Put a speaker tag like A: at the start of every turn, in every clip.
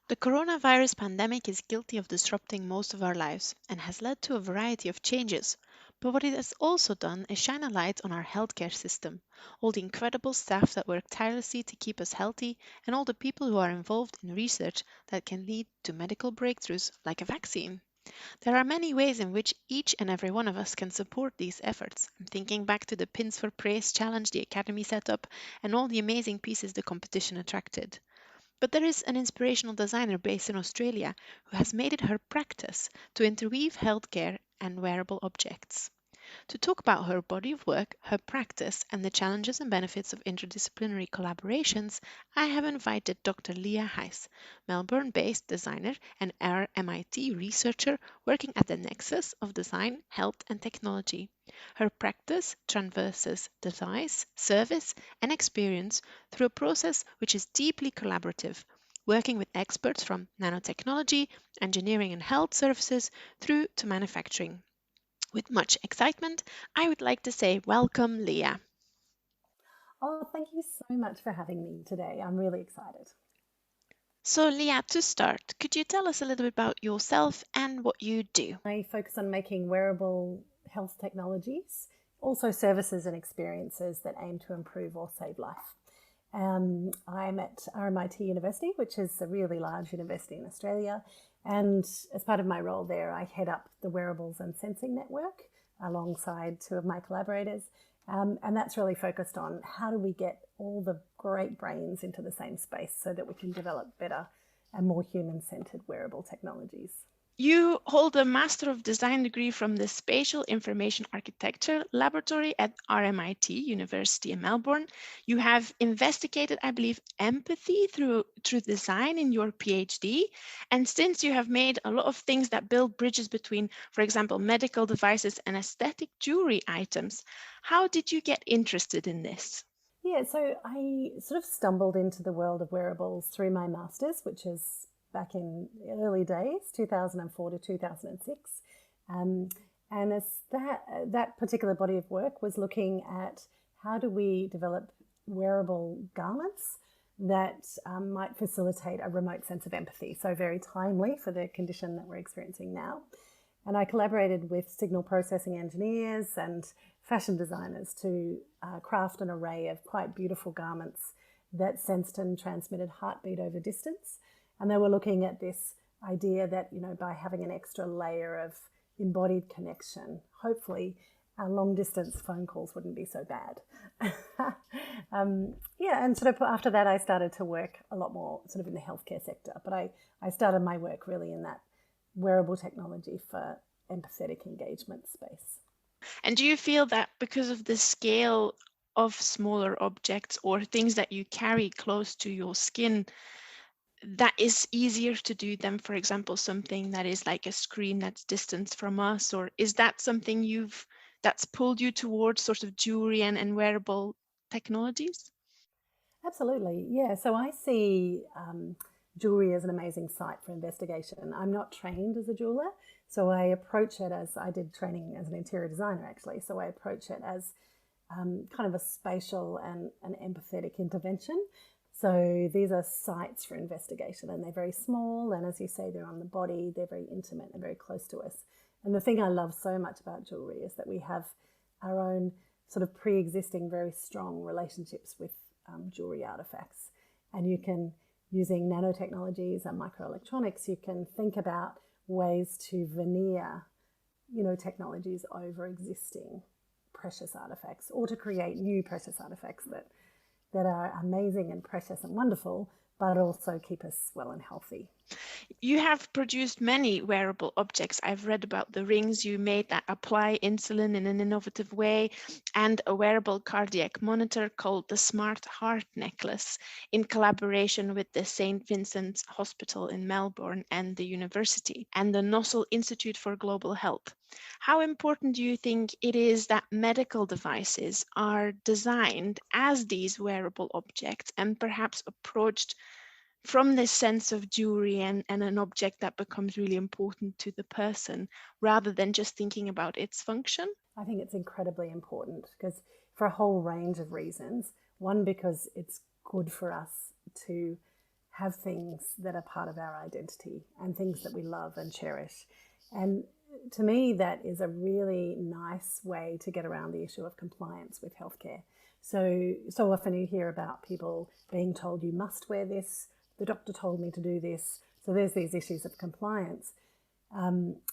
A: The coronavirus pandemic is guilty of disrupting most of our lives and has led to a variety of changes. But what it has also done is shine a light on our healthcare system, all the incredible staff that work tirelessly to keep us healthy, and all the people who are involved in research that can lead to medical breakthroughs like a vaccine. There are many ways in which each and every one of us can support these efforts. I'm thinking back to the Pins for Praise challenge the Academy set up and all the amazing pieces the competition attracted. But there is an inspirational designer based in Australia who has made it her practice to interweave healthcare and wearable objects. To talk about her body of work, her practice, and the challenges and benefits of interdisciplinary collaborations, I have invited Dr. Leah Heiss, Melbourne-based designer and RMIT researcher working at the nexus of design, health, and technology. Her practice traverses device, service, and experience through a process which is deeply collaborative, working with experts from nanotechnology, engineering and health services through to manufacturing. With much excitement, I would like to say welcome, Leah.
B: Oh, thank you so much for having me today. I'm really excited.
A: So, Leah, to start, could you tell us a little bit about yourself and what you do?
B: I focus on making wearable health technologies, also services and experiences that aim to improve or save life. I'm at RMIT University, which is a really large university in Australia. And as part of my role there, I head up the Wearables and Sensing Network alongside two of my collaborators. And that's really focused on how do we get all the great brains into the same space so that we can develop better and more human-centered wearable technologies.
A: You hold a Master of Design degree from the Spatial Information Architecture Laboratory at RMIT University in Melbourne. You have investigated, I believe, empathy through design in your PhD. And since you have made a lot of things that build bridges between, for example, medical devices and aesthetic jewelry items, how did you get interested in this?
B: Yeah, so I sort of stumbled into the world of wearables through my master's, which is back in the early days, 2004 to 2006. Um, and as that particular body of work was looking at how do we develop wearable garments that might facilitate a remote sense of empathy. So very timely for the condition that we're experiencing now. And I collaborated with signal processing engineers and fashion designers to craft an array of quite beautiful garments that sensed and transmitted heartbeat over distance. And they were looking at this idea that, by having an extra layer of embodied connection, hopefully our long distance phone calls wouldn't be so bad. Yeah, and sort of after that, I started to work a lot more sort of in the healthcare sector. But I started my work really in that wearable technology for empathetic engagement space.
A: And do you feel that because of the scale of smaller objects or things that you carry close to your skin, that is easier to do than, for example, something that is like a screen that's distant from us? Or is that something that's pulled you towards sort of jewelry and wearable technologies?
B: Absolutely, yeah. So I see jewelry as an amazing site for investigation. I'm not trained as a jeweler, so I approach it as I did training as an interior designer actually. So I approach it as kind of a spatial and an empathetic intervention. So these are sites for investigation, and they're very small. And as you say, they're on the body, they're very intimate and very close to us. And the thing I love so much about jewelry is that we have our own sort of pre existing, very strong relationships with jewelry artifacts. And you can, using nanotechnologies and microelectronics, you can think about ways to veneer, technologies over existing precious artifacts, or to create new precious artifacts that are amazing and precious and wonderful, but also keep us well and healthy.
A: You have produced many wearable objects. I've read about the rings you made that apply insulin in an innovative way, and a wearable cardiac monitor called the Smart Heart Necklace in collaboration with the St. Vincent's Hospital in Melbourne and the university, and the Nossel Institute for Global Health. How important do you think it is that medical devices are designed as these wearable objects and perhaps approached from this sense of jewelry and an object that becomes really important to the person rather than just thinking about its function?
B: I think it's incredibly important because for a whole range of reasons. One, because it's good for us to have things that are part of our identity and things that we love and cherish. And to me, that is a really nice way to get around the issue of compliance with healthcare. So often you hear about people being told you must wear this, the doctor told me to do this. So there's these issues of compliance.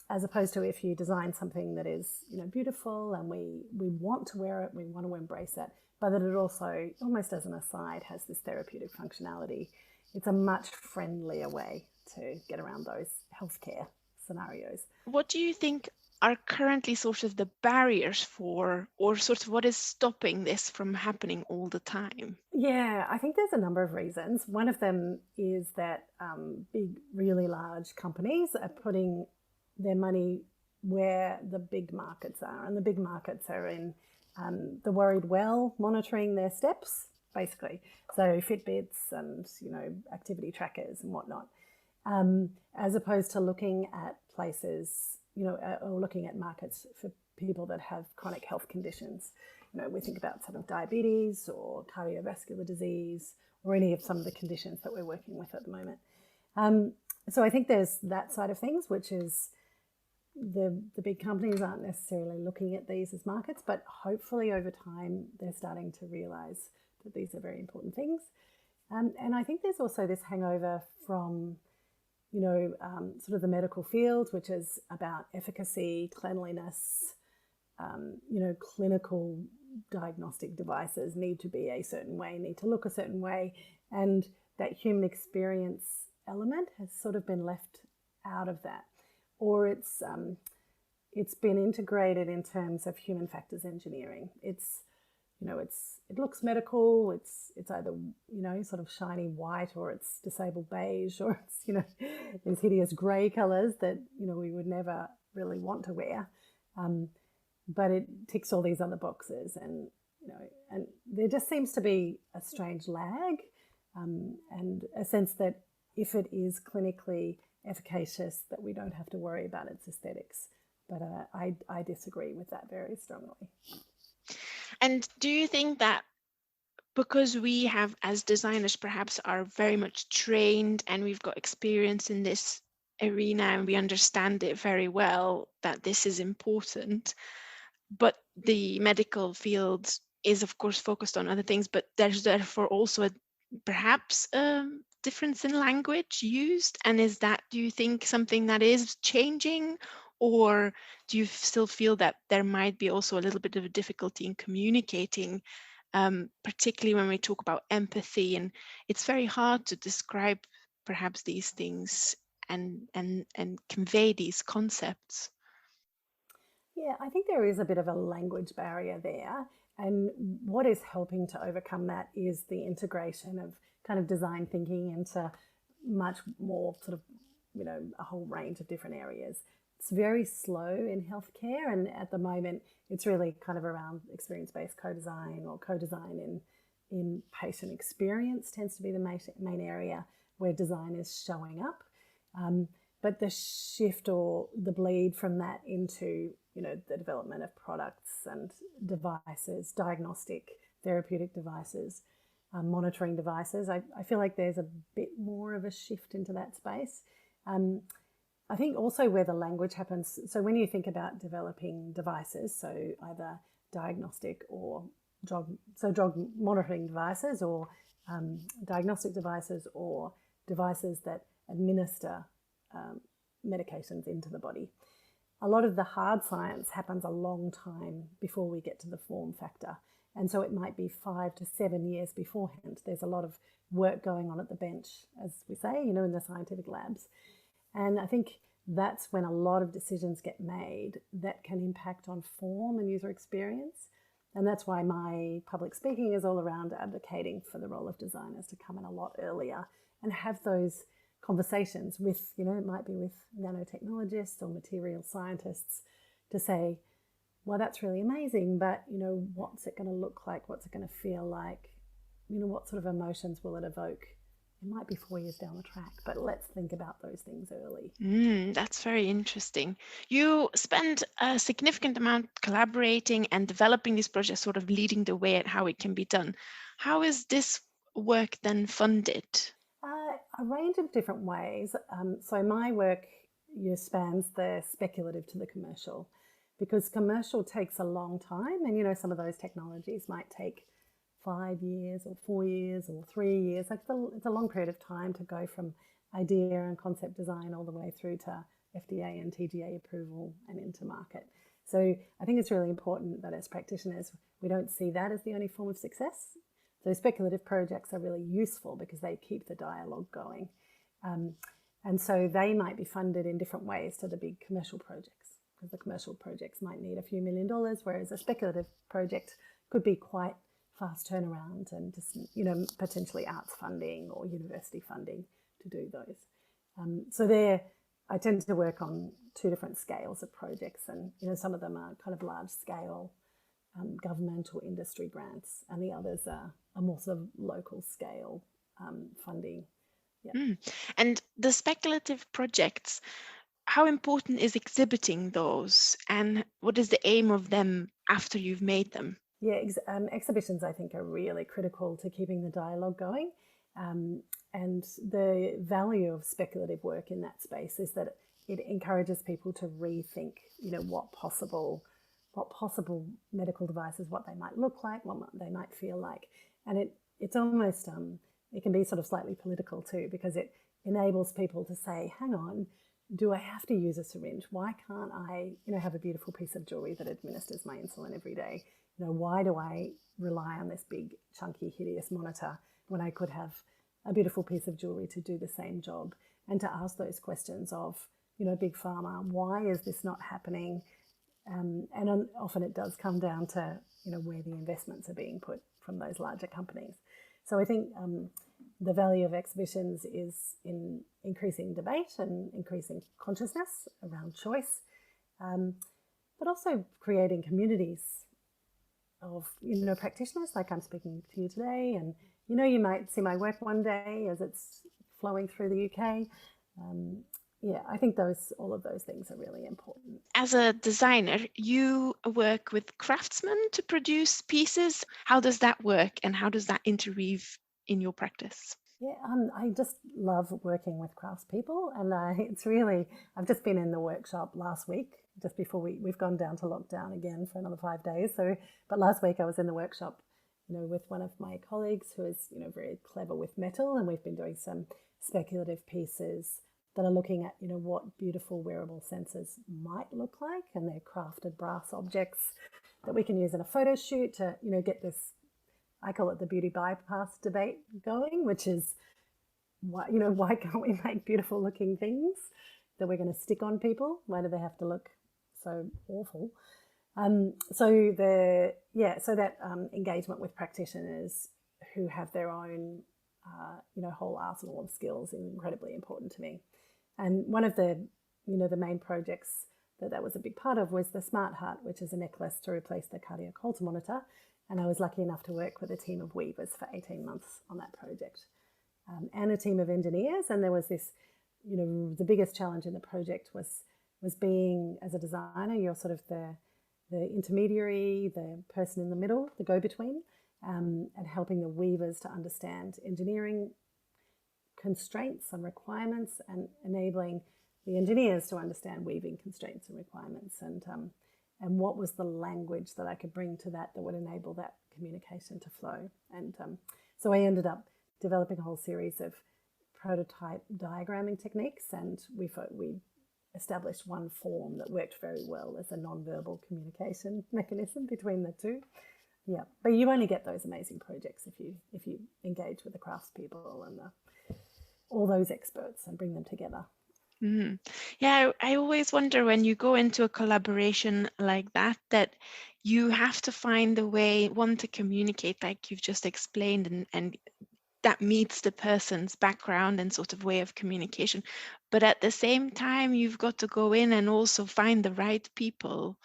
B: As opposed to if you design something that is, beautiful and we want to wear it, we want to embrace it, but that it also, almost as an aside, has this therapeutic functionality. It's a much friendlier way to get around those healthcare scenarios.
A: What do you think are currently sort of the barriers for, or sort of what is stopping this from happening all the time?
B: Yeah, I think there's a number of reasons. One of them is that big, really large companies are putting their money where the big markets are, and the big markets are in the worried well, monitoring their steps, basically. So Fitbits and activity trackers and whatnot, as opposed to looking at places, or looking at markets for people that have chronic health conditions. We think about sort of diabetes or cardiovascular disease or any of some of the conditions that we're working with at the moment. So I think there's that side of things, which is the big companies aren't necessarily looking at these as markets, but hopefully over time they're starting to realise that these are very important things. And I think there's also this hangover from sort of the medical field, which is about efficacy, cleanliness. Clinical diagnostic devices need to be a certain way, need to look a certain way, and that human experience element has sort of been left out of that, or it's been integrated in terms of human factors engineering. It looks medical. It's either sort of shiny white, or it's disabled beige, or it's these hideous grey colours that we would never really want to wear. But it ticks all these other boxes, and there just seems to be a strange lag, and a sense that if it is clinically efficacious, that we don't have to worry about its aesthetics. But I disagree with that very strongly.
A: And do you think that because we have, as designers, perhaps are very much trained and we've got experience in this arena and we understand it very well, that this is important, but the medical field is of course focused on other things, but there's therefore also perhaps a difference in language used? And is that, do you think, something that is changing, or do you still feel that there might be also a little bit of a difficulty in communicating, particularly when we talk about empathy, and it's very hard to describe perhaps these things and convey these concepts?
B: Yeah, I think there is a bit of a language barrier there. And what is helping to overcome that is the integration of kind of design thinking into much more sort of, a whole range of different areas. It's very slow in healthcare, and at the moment it's really kind of around experience-based co-design, or co-design in patient experience tends to be the main area where design is showing up. But the shift or the bleed from that into the development of products and devices, diagnostic, therapeutic devices, monitoring devices, I feel like there's a bit more of a shift into that space. I think also where the language happens, so when you think about developing devices, so either diagnostic or drug monitoring devices, or diagnostic devices, or devices that administer medications into the body, a lot of the hard science happens a long time before we get to the form factor. And so it might be 5 to 7 years beforehand. There's a lot of work going on at the bench, as we say, in the scientific labs. And I think that's when a lot of decisions get made that can impact on form and user experience. And that's why my public speaking is all around advocating for the role of designers to come in a lot earlier and have those conversations with, it might be with nanotechnologists or material scientists, to say, well, that's really amazing, but, what's it going to look like? What's it going to feel like? What sort of emotions will it evoke? It might be 4 years down the track, but let's think about those things early.
A: That's very interesting. You spend a significant amount collaborating and developing this project, sort of leading the way at how it can be done. How is this work then funded?
B: A range of different ways. So my work spans the speculative to the commercial, because commercial takes a long time, and some of those technologies might take 5 years or 4 years or 3 years. Like it's a long period of time to go from idea and concept design all the way through to FDA and TGA approval and into market. So I think it's really important that as practitioners, we don't see that as the only form of success. So speculative projects are really useful because they keep the dialogue going. And so they might be funded in different ways to the big commercial projects, because the commercial projects might need a few $1 million, whereas a speculative project could be quite fast turnaround and just, potentially arts funding or university funding to do those. So I tend to work on two different scales of projects, and some of them are kind of large scale government or industry grants, and the others are more sort of local scale funding. Yeah.
A: And the speculative projects, how important is exhibiting those, and what is the aim of them after you've made them?
B: Yeah, exhibitions I think are really critical to keeping the dialogue going. And the value of speculative work in that space is that it encourages people to rethink, what possible medical devices, what they might look like, what they might feel like. And it's almost, it can be sort of slightly political too, because it enables people to say, hang on, do I have to use a syringe? Why can't I, have a beautiful piece of jewellery that administers my insulin every day? Why do I rely on this big, chunky, hideous monitor when I could have a beautiful piece of jewellery to do the same job? And to ask those questions of, big pharma, why is this not happening? And often it does come down to, where the investments are being put from those larger companies. So I think the value of exhibitions is in increasing debate and increasing consciousness around choice, but also creating communities of, practitioners like I'm speaking to you today. And, you might see my work one day as it's flowing through the UK. I think all of those things are really important.
A: As a designer, you work with craftsmen to produce pieces. How does that work, and how does that interweave in your practice?
B: Yeah, I just love working with craftspeople, and I've just been in the workshop last week, just before we've gone down to lockdown again for another 5 days. But last week I was in the workshop, with one of my colleagues who is, very clever with metal, and we've been doing some speculative pieces that are looking at, what beautiful wearable sensors might look like, and they're crafted brass objects that we can use in a photo shoot to, get this, I call it the beauty bypass debate going, which is why can't we make beautiful looking things that we're going to stick on people? Why do they have to look so awful? So that engagement with practitioners who have their own, whole arsenal of skills is incredibly important to me. And one of the, the main projects that was a big part of was the Smart Heart, which is a necklace to replace the cardiac Holter monitor. And I was lucky enough to work with a team of weavers for 18 months on that project, and a team of engineers. And there was this, the biggest challenge in the project was being, as a designer, you're sort of the intermediary, the person in the middle, the go-between, and helping the weavers to understand engineering constraints and requirements, and enabling the engineers to understand weaving constraints and requirements, and what was the language that I could bring to that would enable that communication to flow. And so I ended up developing a whole series of prototype diagramming techniques, and we established one form that worked very well as a non-verbal communication mechanism between the two. Yeah, but you only get those amazing projects if you engage with the craftspeople and all those experts and bring them together.
A: Mm. Yeah, I always wonder when you go into a collaboration like that you have to find a way, one, to communicate like you've just explained, and that meets the person's background and sort of way of communication. But at the same time, you've got to go in and also find the right people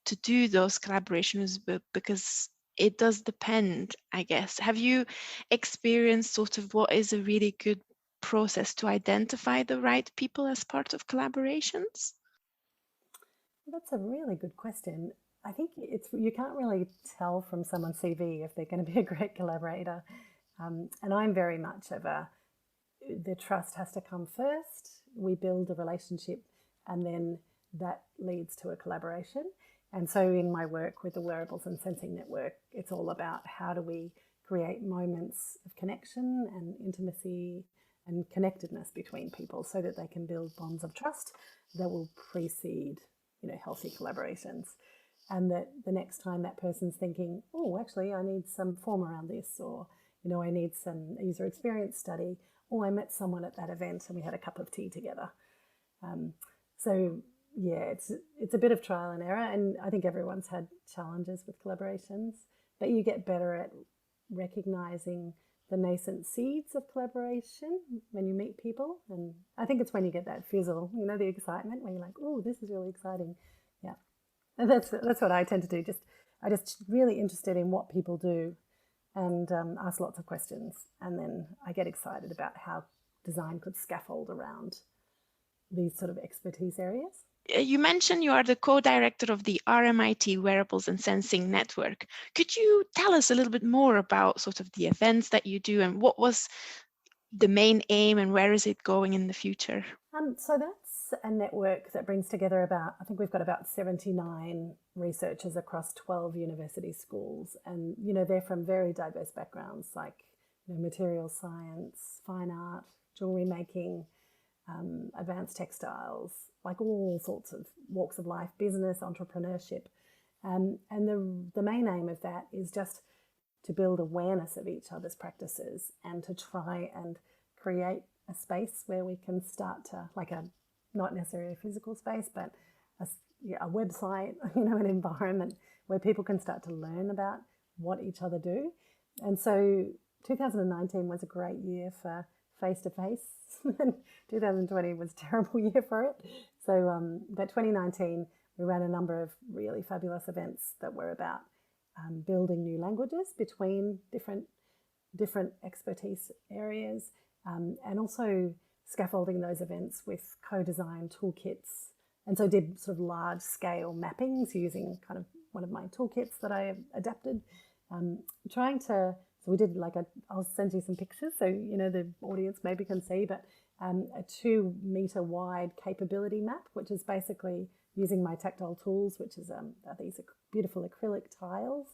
A: to do those collaborations, because it does depend, I guess. Have you experienced sort of what is a really good process to identify the right people as part of collaborations?
B: That's a really good question. I think you can't really tell from someone's CV if they're going to be a great collaborator. And I'm very much of a, the trust has to come first. We build a relationship, and then that leads to a collaboration. And so in my work with the Wearables and Sensing Network, it's all about how do we create moments of connection and intimacy and connectedness between people so that they can build bonds of trust that will precede, healthy collaborations. And that the next time that person's thinking, oh, actually, I need some form around this, or, I need some user experience study, or I met someone at that event and we had a cup of tea together. So yeah, it's a bit of trial and error, and I think everyone's had challenges with collaborations, but you get better at recognizing the nascent seeds of collaboration when you meet people. And I think it's when you get that fizzle, the excitement, when you're like, oh, this is really exciting. Yeah, and that's what I tend to do. I just really interested in what people do, and ask lots of questions, and then I get excited about how design could scaffold around these sort of expertise areas.
A: You mentioned you are the co-director of the RMIT Wearables and Sensing Network. Could you tell us a little bit more about sort of the events that you do, and what was the main aim, and where is it going in the future?
B: So that's a network that brings together I think we've got about 79 researchers across 12 university schools. And, they're from very diverse backgrounds, like material science, fine art, jewellery making, advanced textiles, like all sorts of walks of life, business, entrepreneurship. And the main aim of that is just to build awareness of each other's practices and to try and create a space where we can start to, not necessarily a physical space, but a website, an environment where people can start to learn about what each other do. And so 2019 was a great year for face-to-face. 2020 was a terrible year for it. So, but 2019, we ran a number of really fabulous events that were about building new languages between different expertise areas, and also scaffolding those events with co-design toolkits. And so did sort of large-scale mappings using kind of one of my toolkits that I adapted, so we did I'll send you some pictures so the audience maybe can see, but a 2-meter wide capability map, which is basically using my Tactile Tools, which is these beautiful acrylic tiles,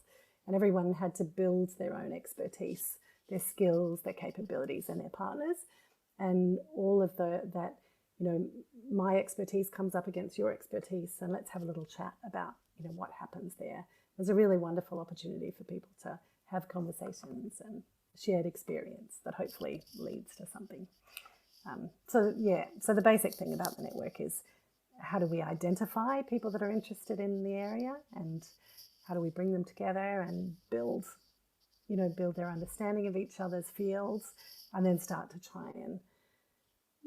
B: and everyone had to build their own expertise, their skills, their capabilities, and their partners, and all of that. My expertise comes up against your expertise, and let's have a little chat about what happens there. It was a really wonderful opportunity for people to have conversations and shared experience that hopefully leads to something. So the basic thing about the network is, how do we identify people that are interested in the area, and how do we bring them together and build their understanding of each other's fields, and then start to try and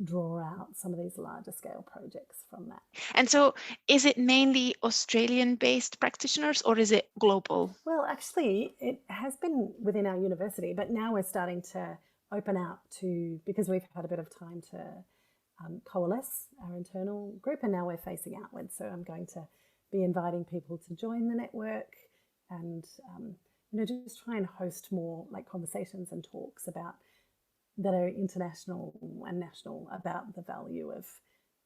B: draw out some of these larger scale projects from that.
A: And so is it mainly Australian-based practitioners, or is it global?
B: Well, actually, it has been within our university, but now we're starting to open out because we've had a bit of time to coalesce our internal group, and now we're facing outwards. So I'm going to be inviting people to join the network, and just try and host more conversations and talks that are international and national about the value of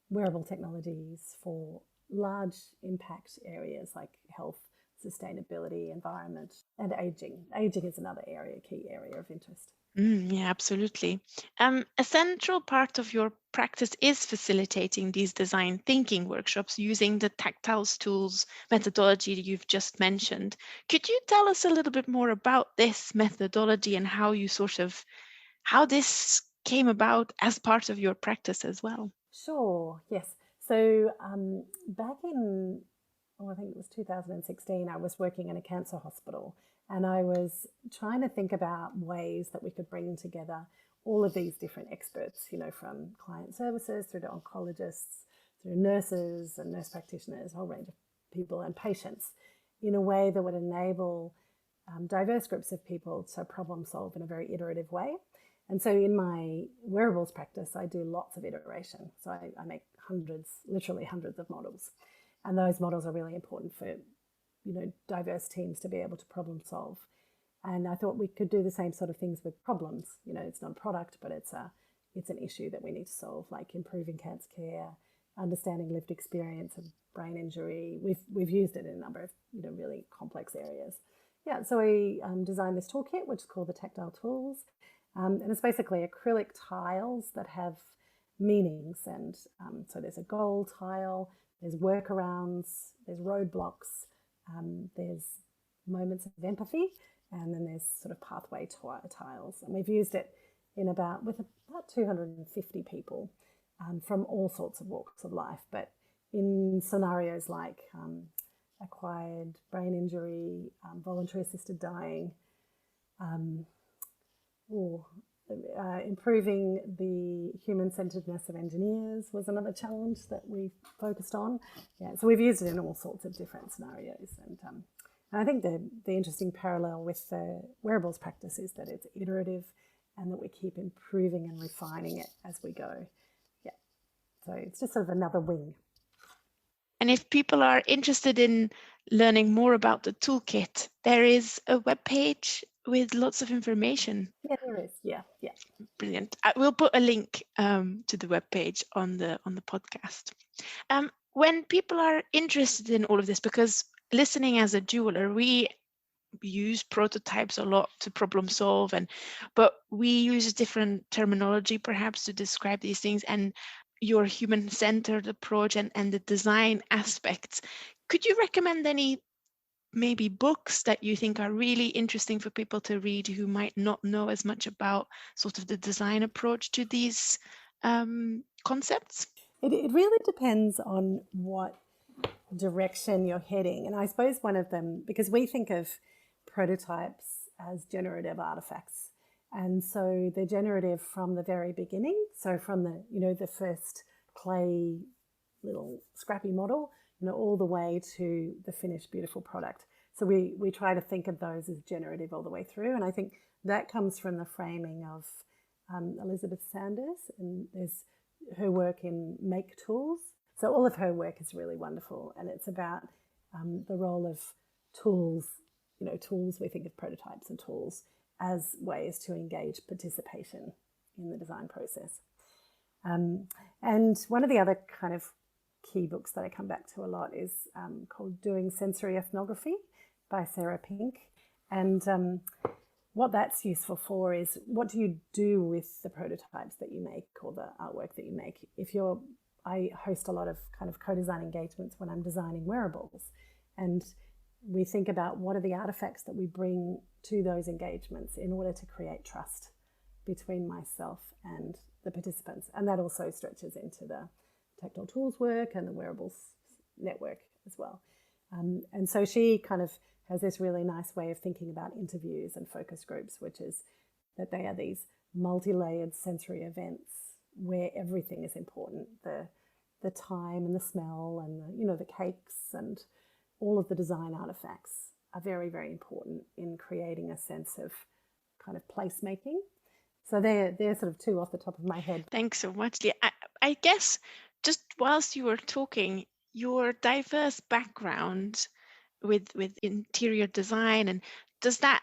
B: wearable technologies for large impact areas like health, sustainability, environment, and aging. Aging is another key area of interest.
A: Yeah, absolutely. A central part of your practice is facilitating these design thinking workshops using the Tactile Tools methodology that you've just mentioned. Could you tell us a little bit more about this methodology and how this came about as part of your practice as well?
B: Sure, yes. So back in, I think it was 2016, I was working in a cancer hospital, and I was trying to think about ways that we could bring together all of these different experts, from client services through to oncologists, through nurses and nurse practitioners, a whole range of people, and patients, in a way that would enable diverse groups of people to problem solve in a very iterative way. And so in my wearables practice, I do lots of iteration. So I make literally hundreds of models. And those models are really important for, diverse teams to be able to problem solve. And I thought we could do the same sort of things with problems. It's not a product, but it's a it's an issue that we need to solve, like improving cancer care, understanding lived experience of brain injury. We've used it in a number of really complex areas. Yeah, so we designed this toolkit, which is called the Tactile Tools, and it's basically acrylic tiles that have meanings. And so there's a goal tile, there's workarounds, there's roadblocks, there's moments of empathy, and then there's sort of pathway tiles. And we've used it with about 250 people from all sorts of walks of life, but in scenarios like acquired brain injury, voluntary assisted dying, improving the human-centeredness of engineers was another challenge that we focused on. Yeah, so we've used it in all sorts of different scenarios. And I think the interesting parallel with the wearables practice is that it's iterative and that we keep improving and refining it as we go. Yeah, so it's just sort of another wing.
A: And if people are interested in learning more about the toolkit, there is a webpage with lots of information.
B: Yeah, there is. Yeah.
A: Brilliant. We'll put a link to the webpage on the podcast. When people are interested in all of this, because listening as a jeweler, we use prototypes a lot to problem solve, but we use different terminology perhaps to describe these things, and your human-centered approach and the design aspects. Could you recommend any maybe books that you think are really interesting for people to read who might not know as much about sort of the design approach to these concepts?
B: It really depends on what direction you're heading. And I suppose one of them, because we think of prototypes as generative artifacts, and so they're generative from the very beginning. So from the first clay little scrappy model, all the way to the finished beautiful product. So we try to think of those as generative all the way through. And I think that comes from the framing of Elizabeth Sanders, and there's her work in Make Tools. So all of her work is really wonderful, and it's about the role of tools. Tools, we think of prototypes and tools as ways to engage participation in the design process. And one of the other kind of key books that I come back to a lot is called Doing Sensory Ethnography by Sarah Pink. And what that's useful for is, what do you do with the prototypes that you make or the artwork that you make? I host a lot of kind of co-design engagements when I'm designing wearables, and we think about what are the artifacts that we bring to those engagements in order to create trust between myself and the participants. And that also stretches into the Tactile Tools work and the wearables network as well. And so she kind of has this really nice way of thinking about interviews and focus groups, which is that they are these multi-layered sensory events where everything is important. The time and the smell and the cakes and all of the design artifacts are very, very important in creating a sense of kind of placemaking. So they're sort of two off the top of my head.
A: Thanks so much, Leah. I guess just whilst you were talking, your diverse background with interior design, and does that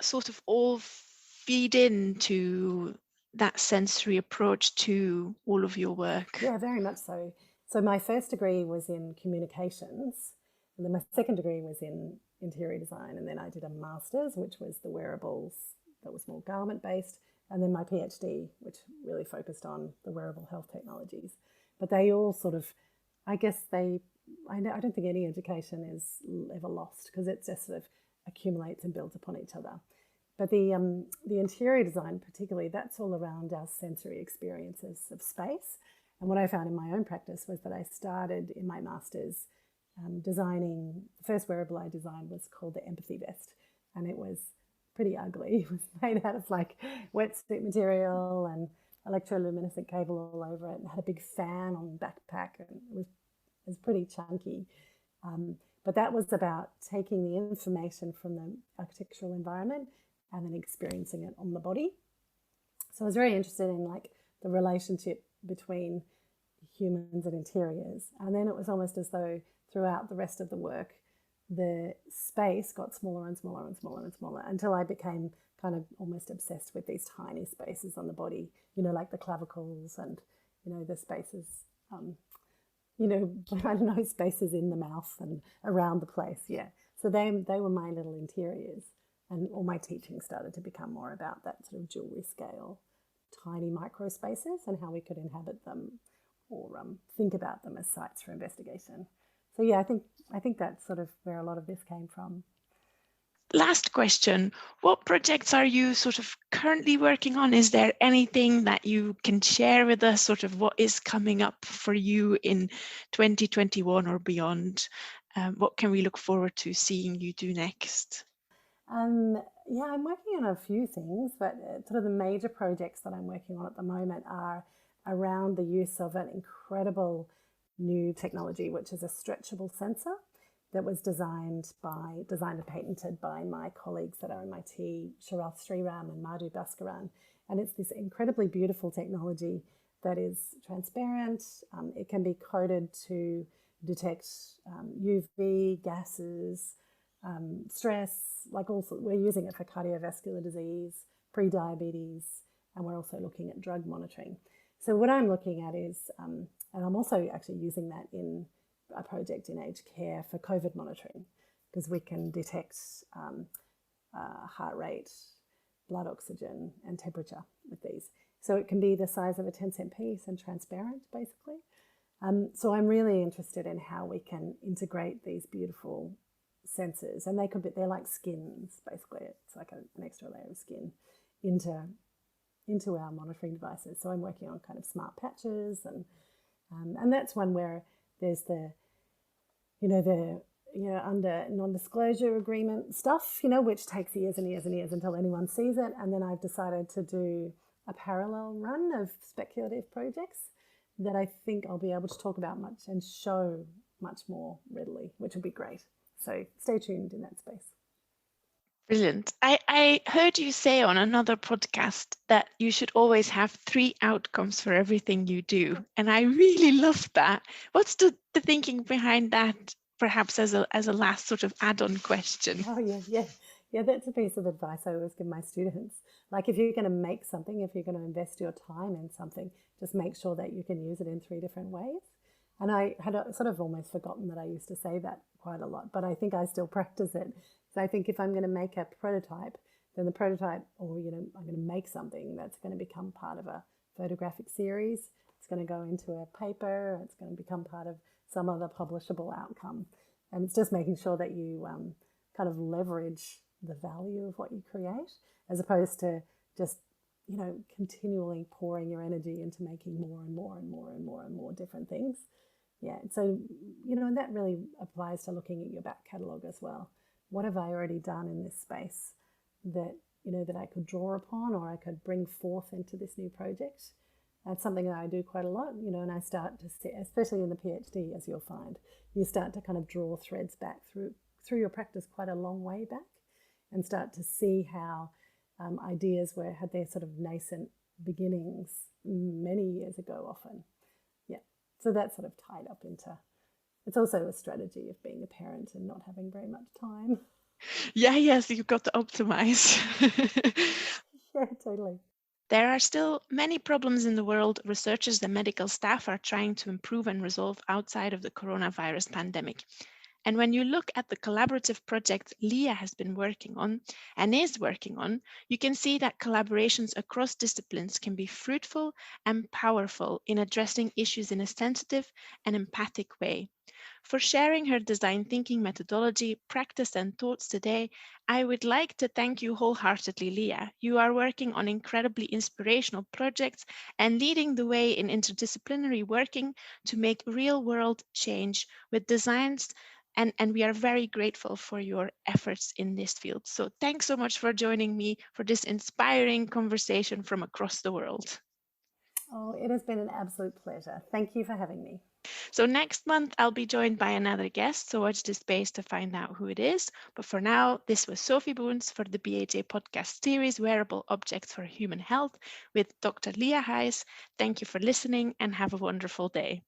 A: sort of all feed into that sensory approach to all of your work?
B: Yeah, very much so. So my first degree was in communications, and then my second degree was in interior design, and then I did a master's, which was the wearables, that was more garment-based, and then my PhD, which really focused on the wearable health technologies. But they all sort of, I don't think any education is ever lost, because it just sort of accumulates and builds upon each other. But the interior design particularly, that's all around our sensory experiences of space. And what I found in my own practice was that I started in my master's designing, the first wearable I designed was called the Empathy Vest, and it was pretty ugly. It was made out of like wetsuit material and electroluminescent cable all over it, and had a big fan on the backpack, and it was pretty chunky. But that was about taking the information from the architectural environment and then experiencing it on the body. So I was very interested in like the relationship between humans and interiors. And then it was almost as though throughout the rest of the work, the space got smaller and smaller and smaller and smaller until I became kind of almost obsessed with these tiny spaces on the body, you know, like the clavicles and, you know, the spaces, you know, I don't know, spaces in the mouth and around the place. Yeah. So they were my little interiors. And all my teaching started to become more about that sort of jewellery scale, tiny micro spaces and how we could inhabit them or think about them as sites for investigation. So yeah, I think that's sort of where a lot of this came from.
A: Last question, what projects are you sort of currently working on? Is there anything that you can share with us, sort of what is coming up for you in 2021 or beyond? What can we look forward to seeing you do next?
B: Yeah, I'm working on a few things, but sort of the major projects that I'm working on at the moment are around the use of an incredible new technology, which is a stretchable sensor that was designed and patented by my colleagues at RMIT, Sharath Sriram and Madhu Bhaskaran. And it's this incredibly beautiful technology that is transparent. It can be coded to detect UV gases, stress, like also we're using it for cardiovascular disease, pre-diabetes, and we're also looking at drug monitoring. So what I'm looking at is, and I'm also actually using that in a project in aged care for COVID monitoring, because we can detect heart rate, blood oxygen, and temperature with these. So it can be the size of a 10-cent piece and transparent, basically. So I'm really interested in how we can integrate these beautiful sensors, and they're like skins, basically. It's like an extra layer of skin into our monitoring devices. So I'm working on kind of smart patches, and that's one where there's the under non-disclosure agreement stuff, which takes years and years and years until anyone sees it. And then I've decided to do a parallel run of speculative projects that I think I'll be able to talk about much and show much more readily, which will be great. So stay tuned in that space.
A: Brilliant. I heard you say on another podcast that you should always have 3 outcomes for everything you do. And I really love that. What's the thinking behind that, perhaps as a last sort of add-on question?
B: Oh, yeah, that's a piece of advice I always give my students. Like, if you're going to make something, if you're going to invest your time in something, just make sure that you can use it in 3 different ways. And I had sort of almost forgotten that I used to say that quite a lot, but I think I still practice it. So I think if I'm going to make a prototype, then the prototype, or I'm going to make something that's going to become part of a photographic series. It's going to go into a paper. It's going to become part of some other publishable outcome. And it's just making sure that you kind of leverage the value of what you create, as opposed to just continually pouring your energy into making more and more and more and more and more different things. Yeah, so and that really applies to looking at your back catalogue as well. What have I already done in this space that that I could draw upon, or I could bring forth into this new project? That's something that I do quite a lot, and I start to see, especially in the PhD, as you'll find, you start to kind of draw threads back through your practice quite a long way back, and start to see how ideas had their sort of nascent beginnings many years ago often. Yeah, so that's sort of tied up into, it's also a strategy of being a parent and not having very much time.
A: Yes, you've got to optimize.
B: Yeah, totally.
A: There are still many problems in the world researchers and medical staff are trying to improve and resolve outside of the coronavirus pandemic. And when you look at the collaborative project Leah has been working on and is working on, you can see that collaborations across disciplines can be fruitful and powerful in addressing issues in a sensitive and empathic way. For sharing her design thinking methodology, practice, and thoughts today, I would like to thank you wholeheartedly, Leah. You are working on incredibly inspirational projects and leading the way in interdisciplinary working to make real-world change with designs, and we are very grateful for your efforts in this field. So thanks so much for joining me for this inspiring conversation from across the world.
B: Oh, it has been an absolute pleasure. Thank you for having me.
A: So next month, I'll be joined by another guest, so watch this space to find out who it is. But for now, this was Sophie Boons for the BHA podcast series, Wearable Objects for Human Health with Dr. Leah Heiss. Thank you for listening and have a wonderful day.